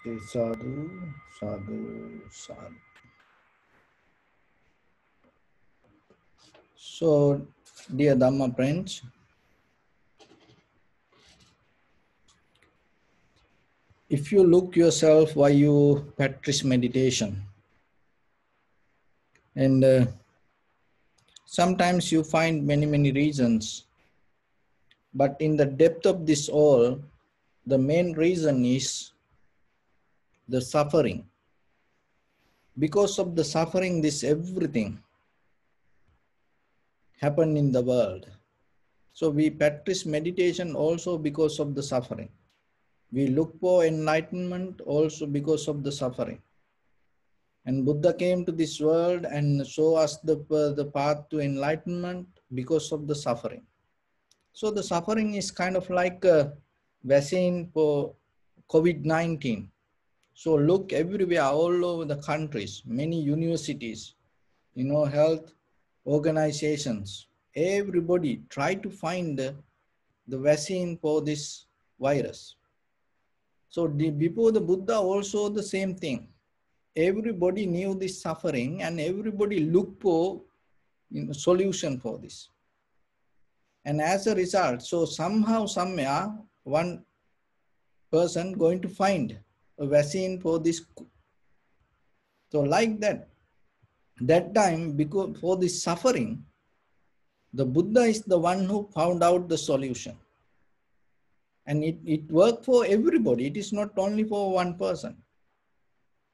Okay, sadhu, sadhu, sadhu. So, dear Dhamma friends, if you look yourself why you practice meditation, and sometimes you find many reasons, but in the depth of this all, the main reason is the suffering. Because of the suffering, this everything happened in the world. So we practice meditation also because of the suffering. We look for enlightenment also because of the suffering. And Buddha came to this world and show us the path to enlightenment because of the suffering. So the suffering is kind of like a vaccine for COVID-19. So look everywhere, all over the countries, many universities, health organizations, everybody try to find the vaccine for this virus. So before the Buddha also the same thing. Everybody knew this suffering and everybody looked for solution for this. And as a result, so somehow, somewhere, one person going to find a vaccine for this. So like that time, because for this suffering, the Buddha is the one who found out the solution. And it worked for everybody. It is not only for one person.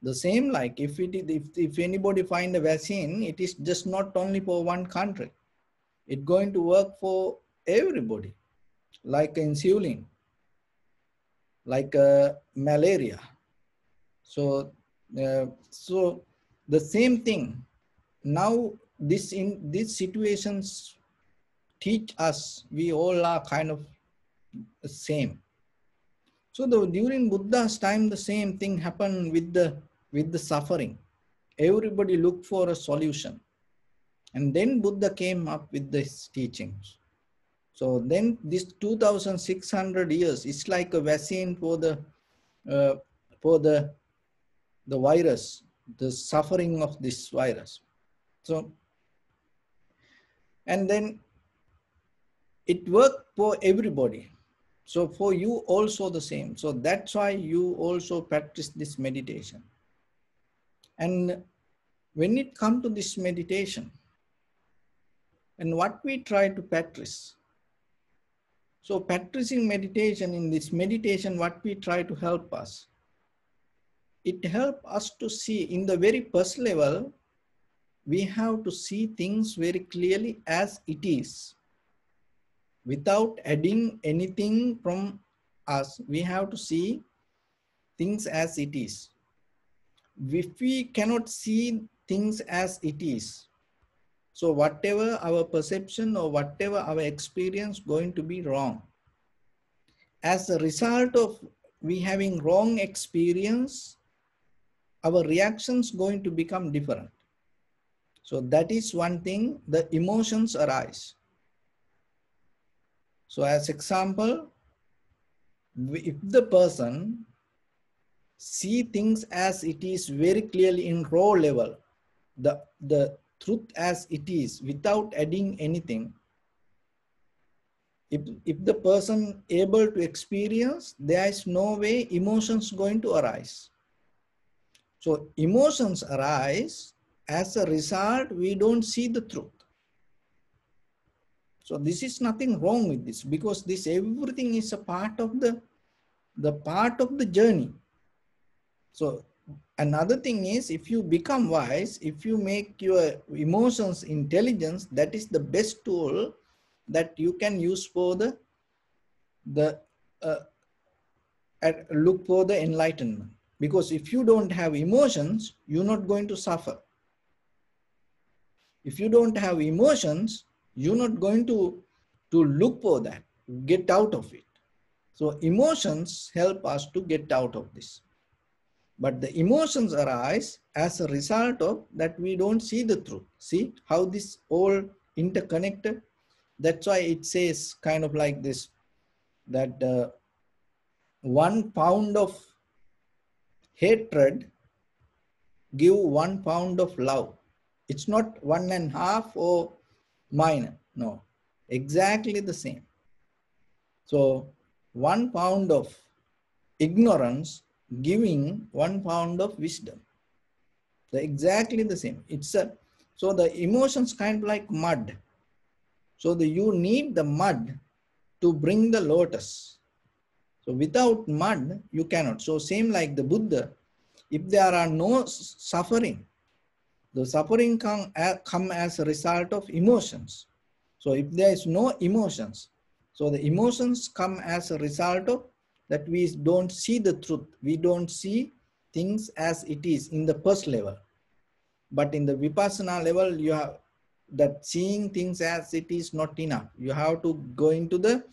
The same like if anybody find a vaccine, it is just not only for one country. It's going to work for everybody, like insulin, like malaria. So the same thing. Now in these situations teach us we all are kind of the same. So during Buddha's time, the same thing happened with the suffering. Everybody looked for a solution. And then Buddha came up with these teachings. So then this 2,600 years, it's like a vaccine for the virus, the suffering of this virus. So, and then it worked for everybody. So for you also the same. So that's why you also practice this meditation. And when it comes to this meditation, and what we try to practice, so practicing meditation, in this meditation, what we try to help us, it helps us to see in the very first level, we have to see things very clearly as it is. Without adding anything from us, we have to see things as it is. If we cannot see things as it is, so whatever our perception or whatever our experience going to be wrong. As a result of we having wrong experience, our reactions going to become different. So that is one thing, the emotions arise. So as example, if the person see things as it is very clearly in raw level, the truth as it is without adding anything, if the person able to experience, there is no way emotions going to arise. So emotions arise, as a result, we don't see the truth. So this is nothing wrong with this, because this everything is a part of the part of the journey. So another thing is, if you become wise, if you make your emotions intelligence, that is the best tool that you can use for look for the enlightenment. Because if you don't have emotions, you're not going to suffer. If you don't have emotions, you're not going to look for that, get out of it. So emotions help us to get out of this. But the emotions arise as a result of that we don't see the truth. See how this all interconnected? That's why it says kind of like this, that 1 pound of hatred give 1 pound of love. It's not 1.5 or minor. No, exactly the same. So 1 pound of ignorance giving 1 pound of wisdom. They're exactly the same. So the emotions kind of like mud. So you need the mud to bring the lotus. So without mud, you cannot. So same like the Buddha, if there are no suffering, the suffering come as a result of emotions. So if there is no emotions, so the emotions come as a result of that we don't see the truth. We don't see things as it is in the first level. But in the Vipassana level, you have that seeing things as it is not enough. You have to go into the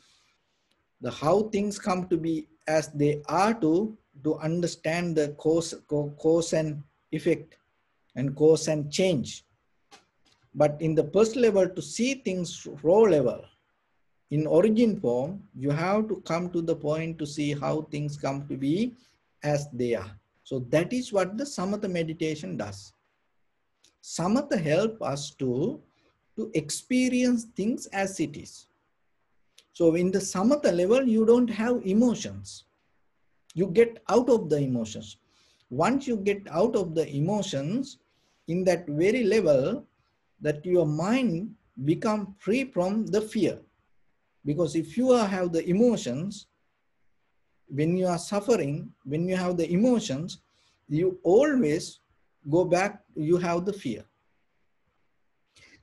how things come to be as they are to understand the cause and effect and cause and change. But in the first level, to see things raw level, in origin form, you have to come to the point to see how things come to be as they are. So that is what the samatha meditation does. Samatha help us to experience things as it is. So in the samatha level, you don't have emotions. You get out of the emotions. Once you get out of the emotions, in that very level, that your mind become free from the fear. Because if you have the emotions, when you are suffering, when you have the emotions, you always go back, you have the fear.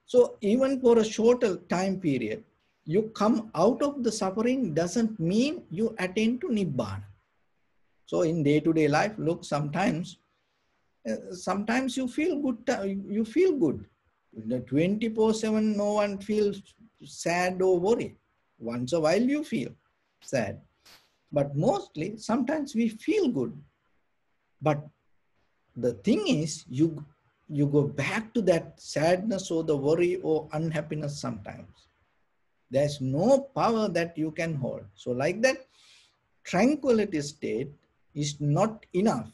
So even for a shorter time period, you come out of the suffering doesn't mean you attain to Nibbana. So in day-to-day life, look, sometimes you feel good. You feel good. 24/7, no one feels sad or worried. Once a while you feel sad. But mostly, sometimes we feel good. But the thing is, you go back to that sadness or the worry or unhappiness sometimes. There's no power that you can hold. So like that, tranquility state is not enough.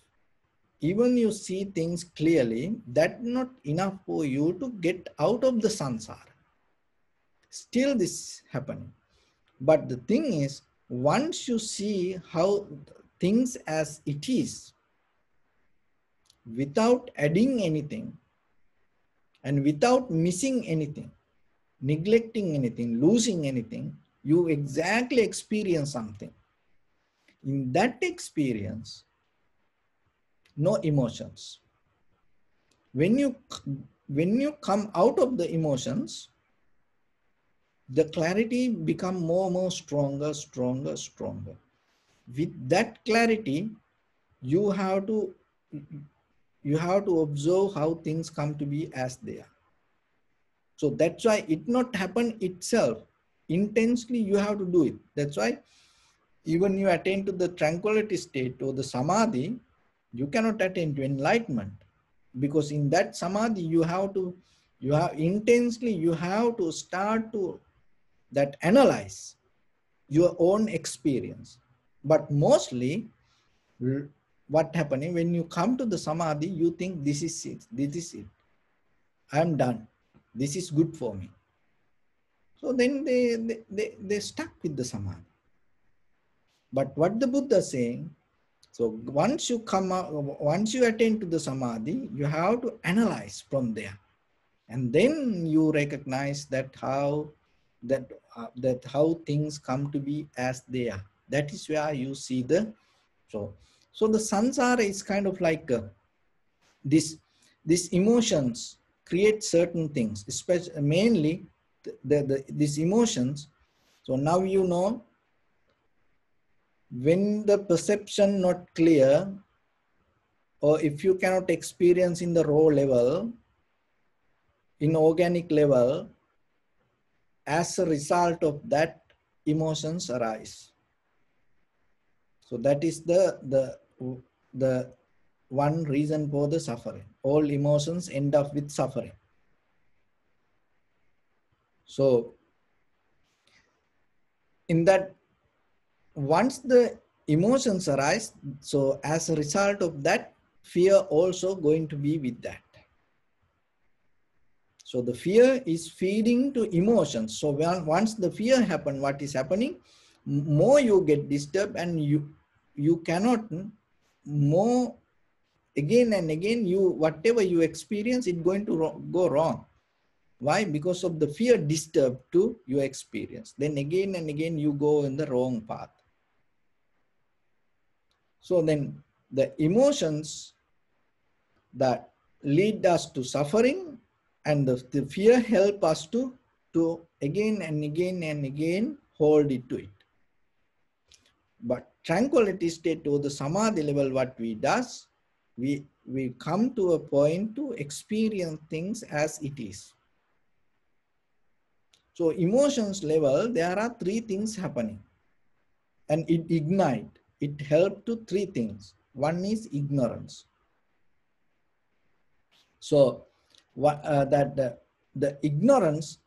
Even you see things clearly, that's not enough for you to get out of the samsara. Still this happening. But the thing is, once you see how things as it is, without adding anything, and without missing anything, neglecting anything, losing anything, you exactly experience something. In that experience, no emotions. When you come out of the emotions, the clarity become more stronger. With that clarity, you have to observe how things come to be as they are. So that's why it not happen itself. Intensely you have to do it. That's why even you attain to the tranquility state or the samadhi, you cannot attain to enlightenment. Because in that samadhi, you have intensely, you have to start to that analyze your own experience. But mostly, what happening when you come to the samadhi, you think this is it. I am done. This is good for me. So then they stuck with the samadhi. But what the Buddha is saying, so once you attain to the samadhi, you have to analyze from there. And then you recognize that how things come to be as they are. That is where you see the so the samsara is kind of like these emotions create certain things, especially mainly these emotions. So now you know when the perception not clear, or if you cannot experience in the raw level, in organic level, as a result of that, emotions arise. So that is the one reason for the suffering. All emotions end up with suffering. So in that, once the emotions arise. So as a result of that, fear also going to be with that. So the fear is feeding to emotions. So once the fear happen, what is happening? More you get disturbed, and you cannot more again and again. You whatever you experience, it's going to go wrong. Why? Because of the fear disturbed to your experience. Then again and again you go in the wrong path. So then the emotions that lead us to suffering, and the fear help us to again and again and again hold it to it. But tranquility state or the samadhi level, what we does, we come to a point to experience things as it is. So emotions level, there are three things happening, and it ignite. It help to three things. One is ignorance. So the ignorance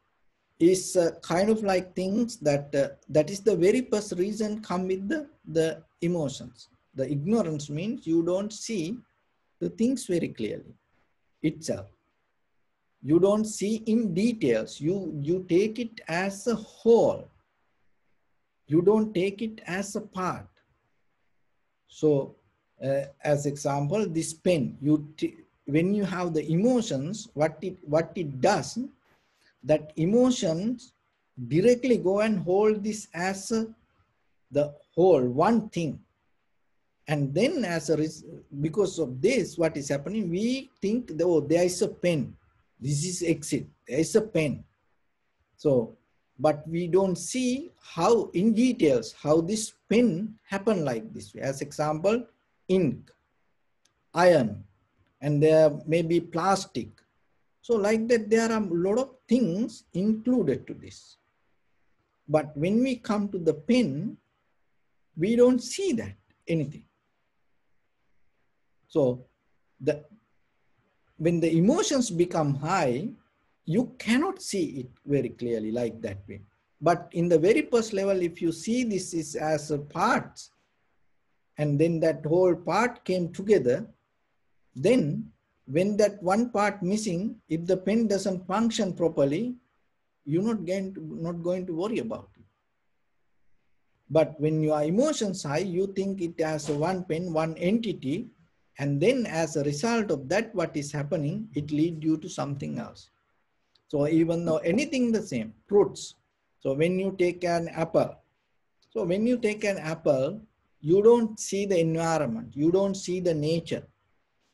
is kind of like things that that is the very first reason come with the emotions. The ignorance means you don't see the things very clearly itself. You don't see in details. You take it as a whole. You don't take it as a part. So as example, this pen, when you have the emotions, what it does, that emotions directly go and hold this as the whole one thing. And then because of this, what is happening, we think, oh, there is a pen. This is exit. There is a pen. So, but we don't see how in details, how this pen happened like this way. As example, ink, iron, and there may be plastic. So like that, there are a lot of things included to this. But when we come to the pen, we don't see that anything. So when the emotions become high, you cannot see it very clearly like that way. But in the very first level, if you see this is as a parts, and then that whole part came together, then when that one part missing, if the pen doesn't function properly, you're not going to worry about it. But when your emotions high, you think it as one pen, one entity, and then as a result of that, what is happening, it leads you to something else. So even though anything the same, fruits. So when you take an apple, you don't see the environment, you don't see the nature,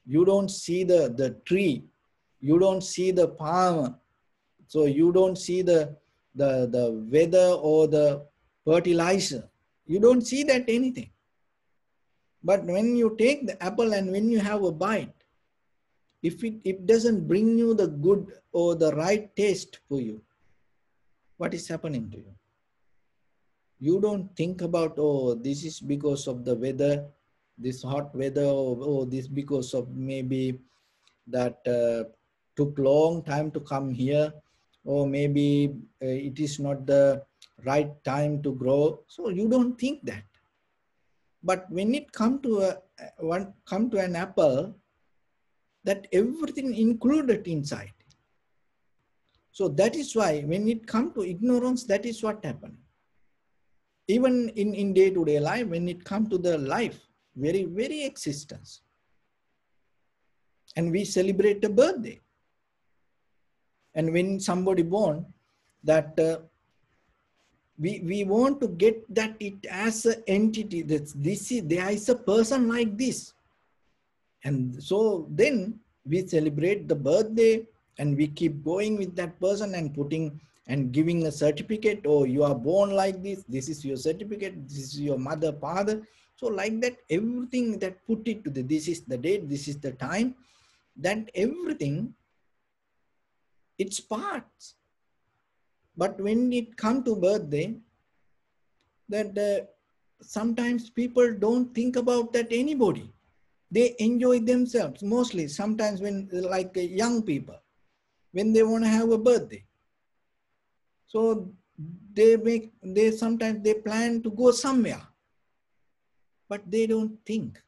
you don't see the tree, you don't see the farmer, so you don't see the weather or the fertilizer. You don't see that anything. But when you take the apple and when you have a bite, if it doesn't bring you the good or the right taste for you, what is happening to you? You don't think about, oh, this is because of the weather, this hot weather, or oh, this because of maybe that took long time to come here, or maybe it is not the right time to grow. So you don't think that. But when it come to an apple, that everything included inside. So that is why when it come to ignorance, that is what happened. Even in day-to-day life, when it come to the life, very, very existence. And we celebrate a birthday. And when somebody born, that we want to get that it as an entity, that there is a person like this. And so then we celebrate the birthday, and we keep going with that person and putting and giving a certificate. Oh, you are born like this. This is your certificate. This is your mother, father. So like that, everything that put it to this is the date, this is the time, that everything, it's parts. But when it come to birthday, that sometimes people don't think about that anybody. They enjoy themselves mostly. Sometimes when like young people, when they want to have a birthday, so sometimes they plan to go somewhere. but they don't think.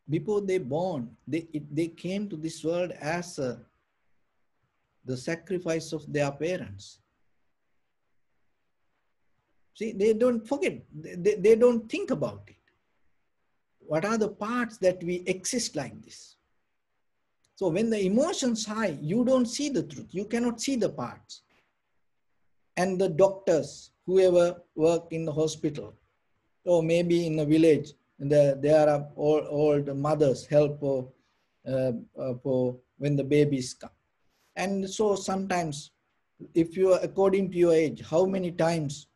Before they born, they came to this world as the sacrifice of their parents. See, they don't forget, they don't think about it. What are the parts that we exist like this? So when the emotions high, you don't see the truth. You cannot see the parts. And the doctors, whoever work in the hospital, or maybe in a village, there are old mothers help for when the babies come. And so sometimes, if you are according to your age, how many times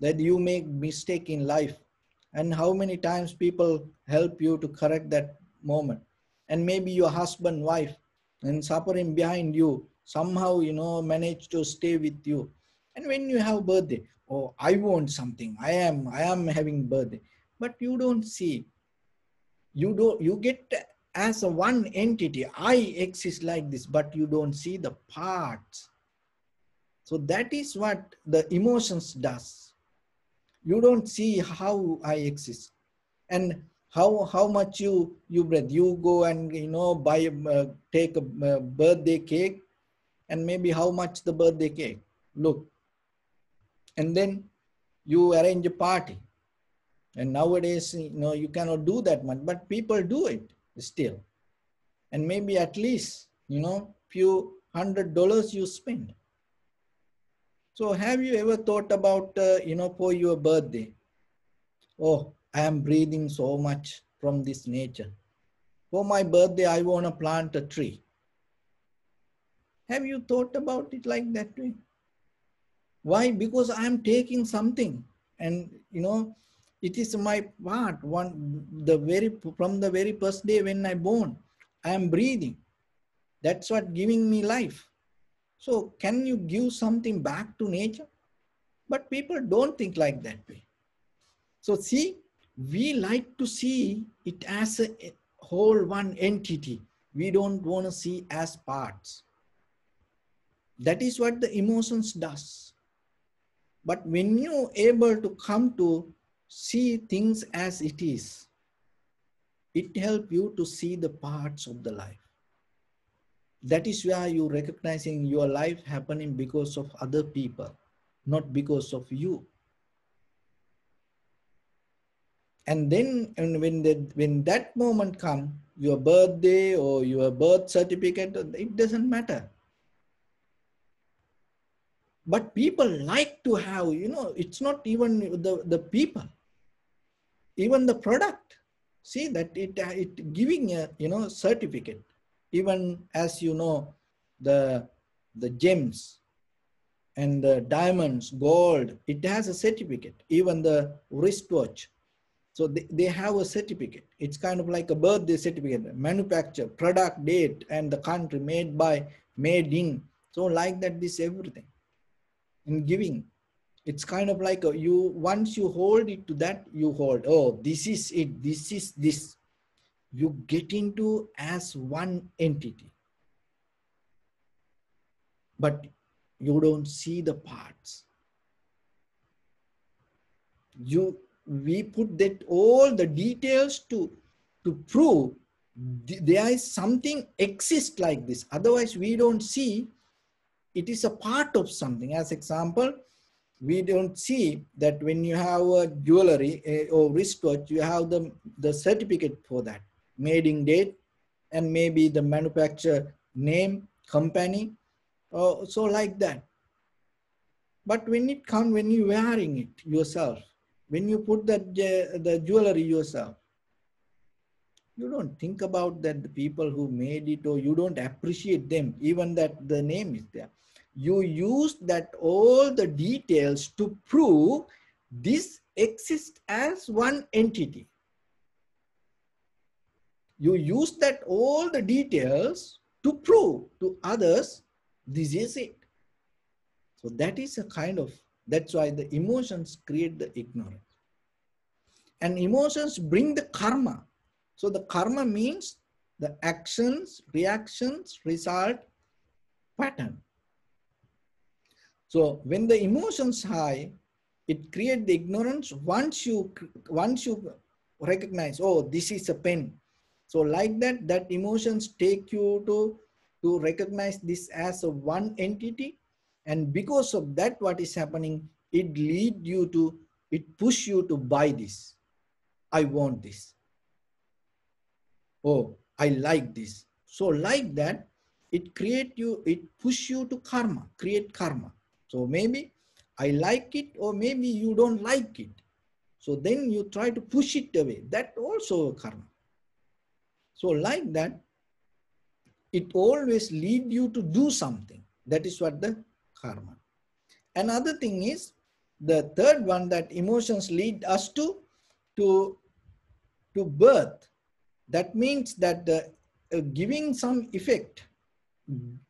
that you make mistake in life, and how many times people help you to correct that moment, and maybe your husband, wife, and suffering behind you somehow manage to stay with you. And when you have birthday, oh, I want something, I am having birthday, but you don't see, you get as a one entity, I exist like this, but you don't see the parts. So that is what the emotions does. You don't see how I exist, and how much you breathe. You go and buy take a birthday cake, and maybe how much the birthday cake look, and then you arrange a party. And nowadays, you cannot do that much, but people do it still. And maybe at least, few $100 you spend. So have you ever thought about, for your birthday, oh, I am breathing so much from this nature. For my birthday, I want to plant a tree. Have you thought about it like that way? Why? Because I am taking something, and it is my part. From the very first day when I born, I am breathing. That's what giving me life. So can you give something back to nature? But people don't think like that way. So see, we like to see it as a whole one entity. We don't want to see as parts. That is what the emotions does. But when you're able to come to see things as it is, it helps you to see the parts of the life. That is where you recognizing your life happening because of other people, not because of you. And then when that moment comes, your birthday or your birth certificate, it doesn't matter. But people like to have, it's not even the people, even the product. See that it giving a certificate. Even as the gems and the diamonds, gold, it has a certificate. Even the wristwatch. So they have a certificate. It's kind of like a birthday certificate, manufacture, product date, and the country, made in. So like that, this everything. In giving, it's kind of like once you hold it to that, you hold, oh, this is it, this is this. You get into as one entity. But you don't see the parts. We put that all the details to prove there is something exists like this. Otherwise, we don't see it is a part of something. As example, we don't see that when you have a jewelry or wristwatch, you have the certificate for that, made in date, and maybe the manufacturer name, company, so like that. But when you're wearing it yourself, when you put the jewelry yourself, you don't think about that the people who made it, or you don't appreciate them, even that the name is there. You use that all the details to prove this exists as one entity. You use that all the details to prove to others this is it. So that is a kind of, that's why the emotions create the ignorance. And emotions bring the karma. So the karma means the actions, reactions, result, pattern. So when the emotions high, It creates the ignorance once you recognize, oh, this is a pen. So like that, that emotions take you to recognize this as a one entity. And because of that, what is happening, it push you to buy this. I want this. Oh, I like this. So like that, it push you to karma, create karma. So maybe I like it, or maybe you don't like it. So then you try to push it away. That also karma. So like that, it always lead you to do something. That is what the karma. Another thing is, the third one, that emotions lead us to birth. That means that giving some effect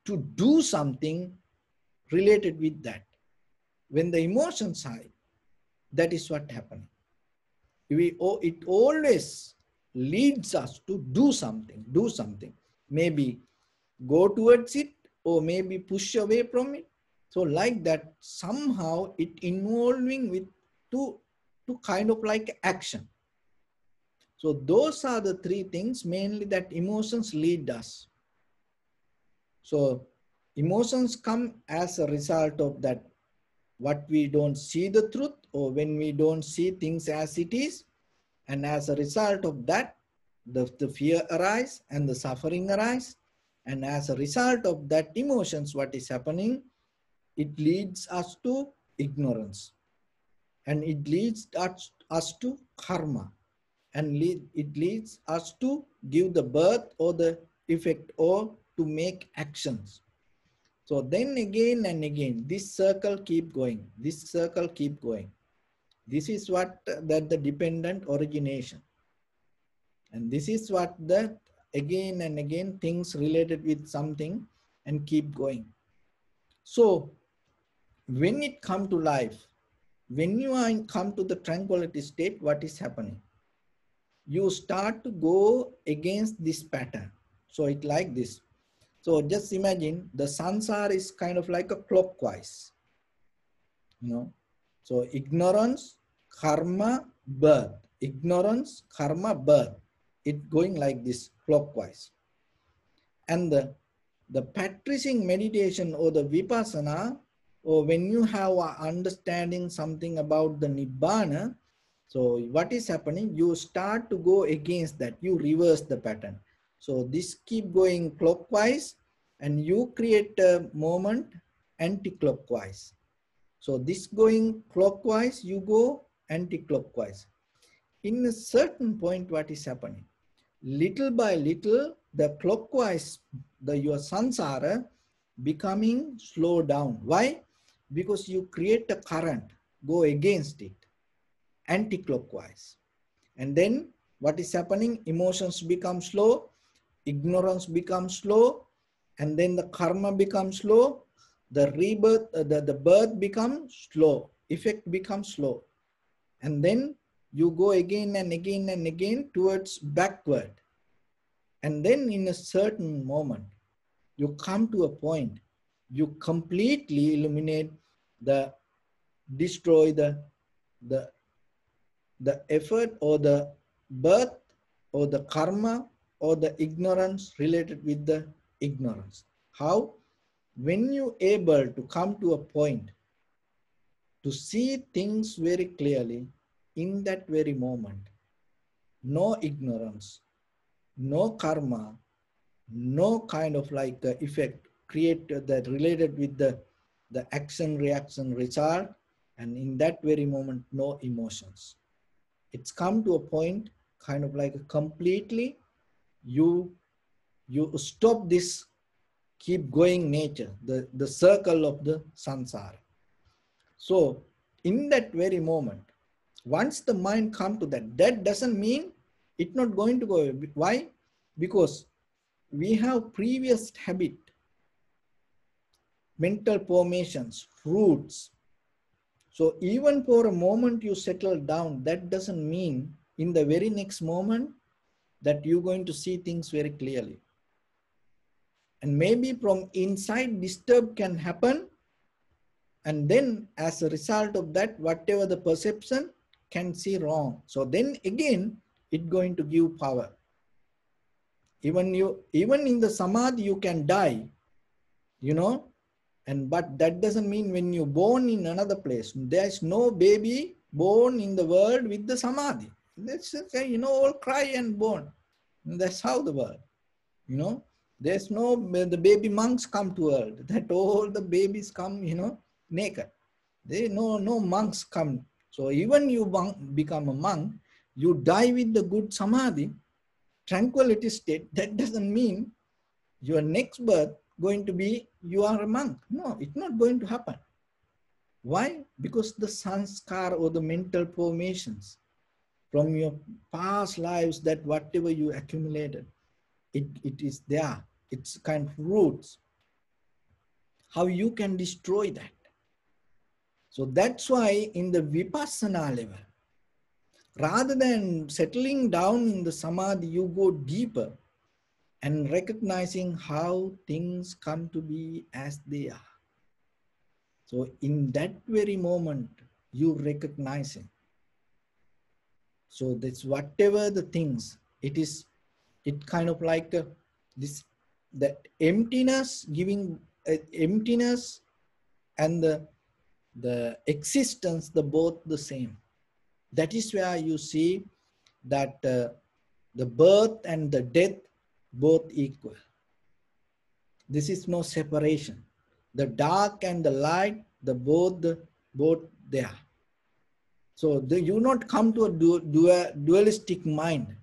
to do something related with that. When the emotions high, that is what happening. It always leads us to do something. Maybe go towards it, or maybe push away from it. So like that, somehow it involving with to kind of like action. So those are the three things mainly that emotions lead us. So emotions come as a result of that, what we don't see the truth, or when we don't see things as it is. And as a result of that, the fear arise and the suffering arise. And as a result of that emotions, what is happening, it leads us to ignorance. And it leads us to karma. And it leads us to give the birth or the effect, or to make actions. So then again and again, this circle keep going. This circle keep going. This is what that the dependent origination. And this is what that again and again things related with something and keep going. So when it come to life, when you are come to the tranquility state, what is happening? You start to go against this pattern. So it like this. So just imagine the sansara is kind of like a clockwise, you know. So ignorance, karma, birth. Ignorance, karma, birth. It going like this clockwise. And the practicing meditation or the vipassana, or when you have a understanding something about the nibbana, so what is happening? You start to go against that. You reverse the pattern. So this keep going clockwise, and you create a moment anti-clockwise. So this going clockwise, you go anti-clockwise. In a certain point, what is happening? Little by little, the clockwise, your samsara becoming slow down. Why? Because you create a current, go against it, anti-clockwise. And then what is happening? Emotions become slow, ignorance becomes slow, and then the karma becomes slow, the rebirth, the birth becomes slow, effect becomes slow. And then you go again and again and again towards backward. And then in a certain moment, you come to a point, you completely eliminate destroy the effort or the birth or the karma or the ignorance related with the ignorance. How? When you able to come to a point to see things very clearly in that very moment, no ignorance, no karma, no kind of like effect create that related with the action, reaction, result, and in that very moment, no emotions. It's come to a point kind of like completely you stop this keep going nature, the circle of the samsara. So in that very moment, once the mind come to that, that doesn't mean it's not going to go away. Why? Because we have previous habit, mental formations, roots. So even for a moment you settle down, that doesn't mean in the very next moment that you're going to see things very clearly. And maybe from inside disturb can happen, And then as a result of that, whatever the perception can see wrong. So then again, it going to give power. Even in the samadhi, you can die, you know, but that doesn't mean when you're born in another place, there's no baby born in the world with the samadhi. Let's say, all cry and born. That's how the world, there's no, the baby monks come to world, that all the babies come, naked. No monks come. So even you become a monk, you die with the good samadhi, tranquility state. That doesn't mean your next birth going to be you are a monk. No, it's not going to happen. Why? Because the sanskar or the mental formations from your past lives, that whatever you accumulated, it is there. It's kind of roots. How you can destroy that? So that's why in the vipassana level, rather than settling down in the samadhi, you go deeper and recognizing how things come to be as they are. So in that very moment, you recognize it. So that's whatever the things, it kind of like the emptiness, giving emptiness and the existence, the both the same. That is where you see that the birth and the death both equal. This is no separation. The dark and the light, both there. So you not come to a dualistic mind,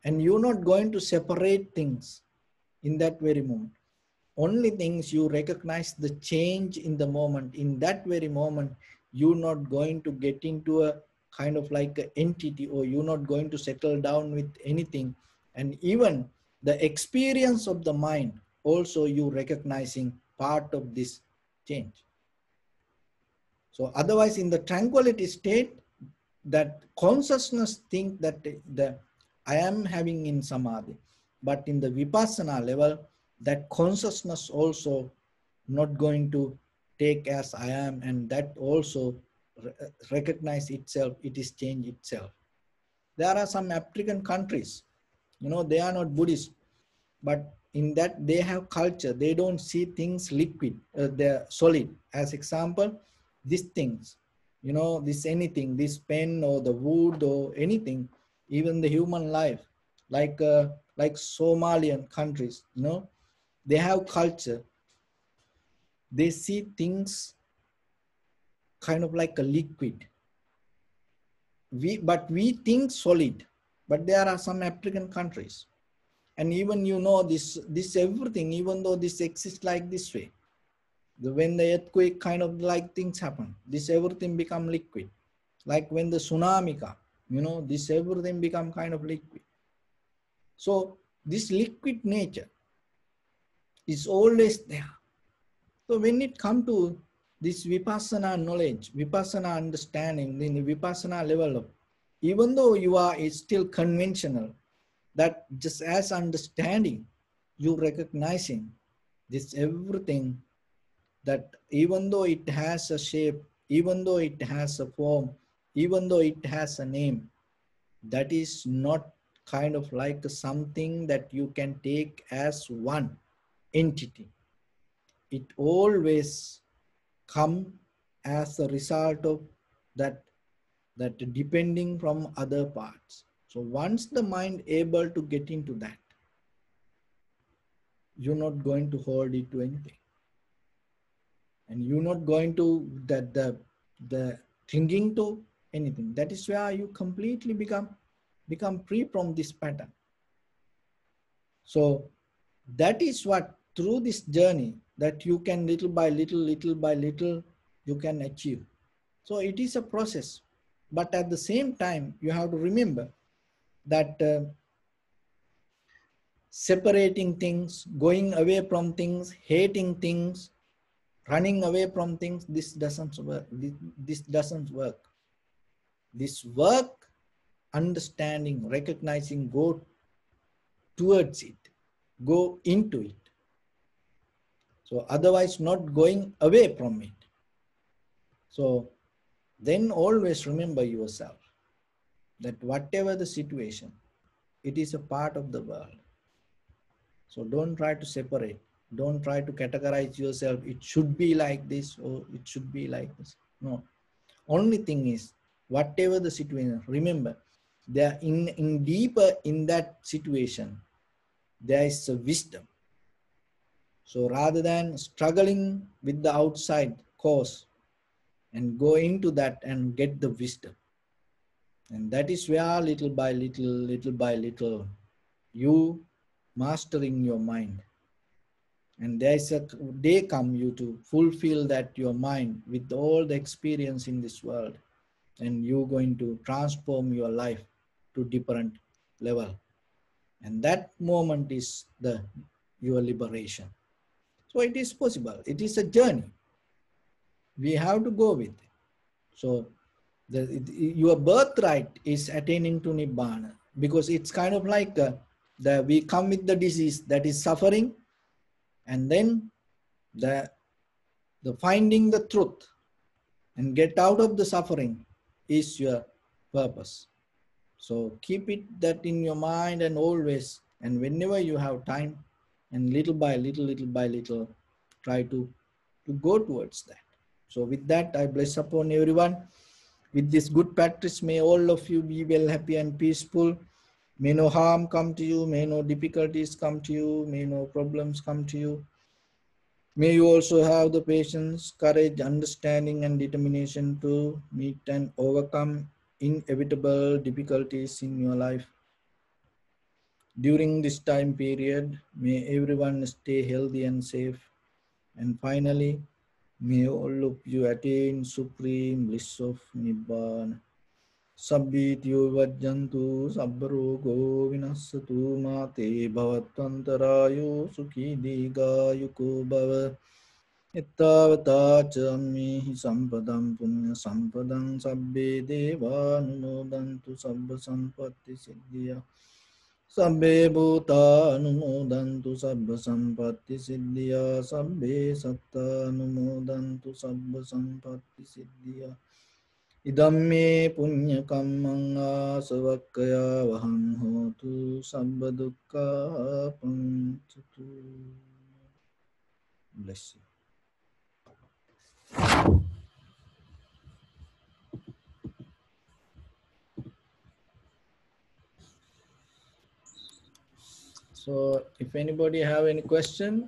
and you're not going to separate things in that very moment. Only things you recognize the change in the moment. In that very moment, you're not going to get into a kind of like an entity, or you're not going to settle down with anything. And even the experience of the mind, also you recognizing part of this change. So otherwise in the tranquility state, that consciousness think that I am having in samadhi, but in the vipassana level, that consciousness also not going to take as I am, and that also recognize itself, it is change itself. There are some African countries, they are not Buddhist, but in that they have culture. They don't see things liquid, they're solid. As example, these things, this anything, this pen or the wood or anything, even the human life, like Somalian countries, they have culture. They see things kind of like a liquid. But we think solid. But there are some African countries. And even this everything, even though this exists like this way, when the earthquake kind of like things happen, this everything become liquid. Like when the tsunami come, this everything become kind of liquid. So this liquid nature is always there. So when it come to this vipassana knowledge, vipassana understanding, in the vipassana level of, even though you are still conventional, that just as understanding, you recognizing this everything, that even though it has a shape, even though it has a form, even though it has a name, that is not kind of like something that you can take as one entity. It always come as a result of that depending from other parts. So once the mind able to get into that, you're not going to hold it to anything. And you're not going to the thinking to anything. That is where you completely become free from this pattern. So that is what, through this journey, that you can little by little, you can achieve. So it is a process. But at the same time, you have to remember that separating things, going away from things, hating things, running away from things, this doesn't work. This doesn't work. This work, understanding, recognizing, go towards it, go into it. So otherwise not going away from it. So then always remember yourself that whatever the situation, it is a part of the world. So don't try to separate. Don't try to categorize yourself. It should be like this or it should be like this. No. Only thing is, whatever the situation, remember, there in deeper in that situation, there is a wisdom. So rather than struggling with the outside cause and go into that and get the wisdom. And that is where little by little, you mastering your mind. And there is a day come you to fulfill that your mind with all the experience in this world. And you're going to transform your life to different level. And that moment is your liberation. So it is possible. It is a journey. We have to go with it. So your birthright is attaining to Nibbana, because it's kind of like we come with the disease that is suffering, and then the finding the truth and get out of the suffering is your purpose. So keep it that in your mind, and always, and whenever you have time, and little by little, try to go towards that. So with that, I bless upon everyone. With this good practice, may all of you be well, happy and peaceful. May no harm come to you, may no difficulties come to you, may no problems come to you. May you also have the patience, courage, understanding and determination to meet and overcome inevitable difficulties in your life. During this time period, may everyone stay healthy and safe. And finally, may all of you attain supreme bliss of Nibbana. Sabbityo vajjantu sabbarogo vinassatu mate bhavatvantarayo sukhi digayuko bhava. Ittavata cammihi sampadam punya sampadam sabbe deva anumodantu sabba sampatti siddhya. Sabbe bhuta anumodantu sabba sampatti siddhya. Sabbe satta anumodantu sabba sampatti siddhya. Idamme punya kammang asavakkaya vaham hotu sabba dukkha panchatu. Bless you. So if anybody have any question,